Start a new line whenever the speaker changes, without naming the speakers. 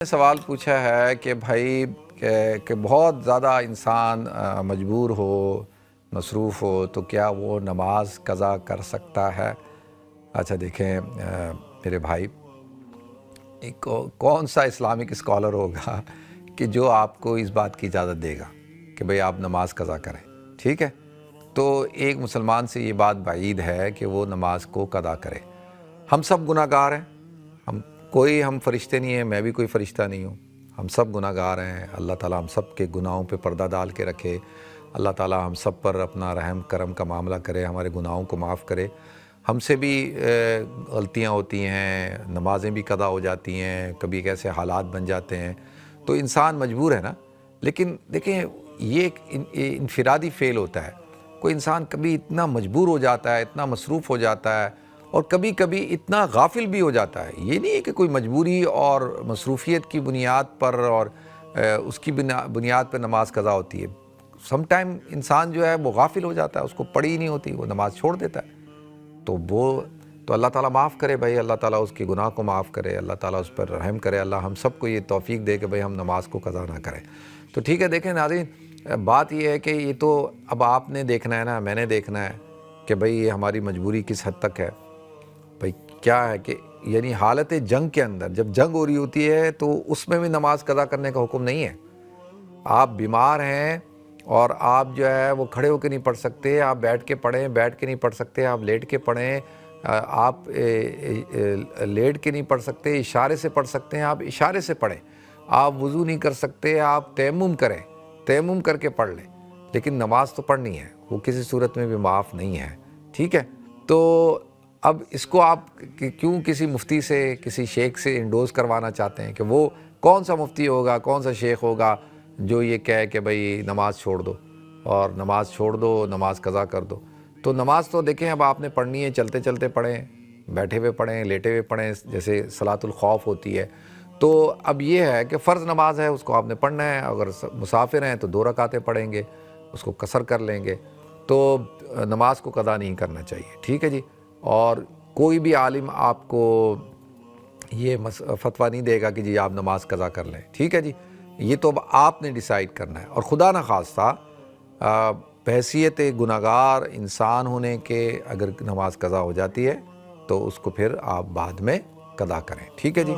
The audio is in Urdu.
سوال پوچھا ہے کہ بھائی کہ بہت زیادہ انسان مجبور ہو، مصروف ہو تو کیا وہ نماز قضا کر سکتا ہے؟ اچھا دیکھیں میرے بھائی، کون سا اسلامک اسکالر ہوگا کہ جو آپ کو اس بات کی اجازت دے گا کہ بھئی آپ نماز قضا کریں؟ ٹھیک ہے، تو ایک مسلمان سے یہ بات بعید ہے کہ وہ نماز کو قضا کرے۔ ہم سب گناہ گار ہیں، ہم فرشتے نہیں ہیں، میں بھی کوئی فرشتہ نہیں ہوں، ہم سب گناہ گار ہیں۔ اللہ تعالیٰ ہم سب کے گناہوں پہ پردہ ڈال کے رکھے، اللہ تعالیٰ ہم سب پر اپنا رحم کرم کا معاملہ کرے، ہمارے گناہوں کو معاف کرے۔ ہم سے بھی غلطیاں ہوتی ہیں، نمازیں بھی قضا ہو جاتی ہیں، کبھی ایسے حالات بن جاتے ہیں، تو انسان مجبور ہے نا۔ لیکن دیکھیں یہ ایک انفرادی فعل ہوتا ہے، کوئی انسان کبھی اتنا مجبور ہو جاتا ہے، اتنا مصروف ہو جاتا ہے، اور کبھی کبھی اتنا غافل بھی ہو جاتا ہے۔ یہ نہیں ہے کہ کوئی مجبوری اور مصروفیت کی بنیاد پر اور اس کی بنیاد پر نماز قضا ہوتی ہے۔ سم ٹائم انسان جو ہے وہ غافل ہو جاتا ہے، اس کو پڑھی ہی نہیں ہوتی، وہ نماز چھوڑ دیتا ہے، تو اللہ تعالیٰ معاف کرے بھائی، اللہ تعالیٰ اس کے گناہ کو معاف کرے، اللہ تعالیٰ اس پر رحم کرے، اللہ ہم سب کو یہ توفیق دے کہ بھائی ہم نماز کو قضا نہ کریں۔ تو ٹھیک ہے، دیکھیں ناظرین، بات یہ ہے کہ یہ تو اب آپ نے دیکھنا ہے نا، میں نے دیکھنا ہے کہ بھائی یہ ہماری مجبوری کس حد تک ہے۔ بھائی کیا ہے کہ یعنی حالت جنگ کے اندر جب جنگ ہو رہی ہوتی ہے تو اس میں بھی نماز قضا کرنے کا حکم نہیں ہے۔ آپ بیمار ہیں اور آپ جو ہے وہ کھڑے ہو کے نہیں پڑھ سکتے، آپ بیٹھ کے پڑھیں، بیٹھ کے نہیں پڑھ سکتے، آپ لیٹ کے پڑھیں، آپ لیٹ کے نہیں پڑھ سکتے، اشارے سے پڑھ سکتے ہیں، آپ اشارے سے پڑھیں۔ آپ وضو نہیں کر سکتے، آپ تیمم کریں، تیمم کر کے پڑھ لیں، لیکن نماز تو پڑھنی ہے، وہ کسی صورت میں بھی معاف نہیں ہے۔ ٹھیک ہے، تو اب اس کو آپ کیوں کسی مفتی سے، کسی شیخ سے انڈوز کروانا چاہتے ہیں کہ وہ کون سا مفتی ہوگا، کون سا شیخ ہوگا جو یہ کہے کہ بھئی نماز چھوڑ دو، اور نماز چھوڑ دو، نماز قضا کر دو؟ تو نماز تو دیکھیں اب آپ نے پڑھنی ہے، چلتے چلتے پڑھیں، بیٹھے ہوئے پڑھیں، لیٹے ہوئے پڑھیں، جیسے صلاۃ الخوف ہوتی ہے۔ تو اب یہ ہے کہ فرض نماز ہے، اس کو آپ نے پڑھنا ہے، اگر مسافر ہیں تو 2 رکعتیں پڑھیں گے، اس کو قصر کر لیں گے، تو نماز کو قضا نہیں کرنا چاہیے۔ ٹھیک ہے جی، اور کوئی بھی عالم آپ کو یہ فتویٰ نہیں دے گا کہ جی آپ نماز قضا کر لیں۔ ٹھیک ہے جی، یہ تو اب آپ نے ڈیسائیڈ کرنا ہے، اور خدا نخواستہ بحیثیت گناہگار انسان ہونے کے اگر نماز قضا ہو جاتی ہے تو اس کو پھر آپ بعد میں قضا کریں۔ ٹھیک ہے جی۔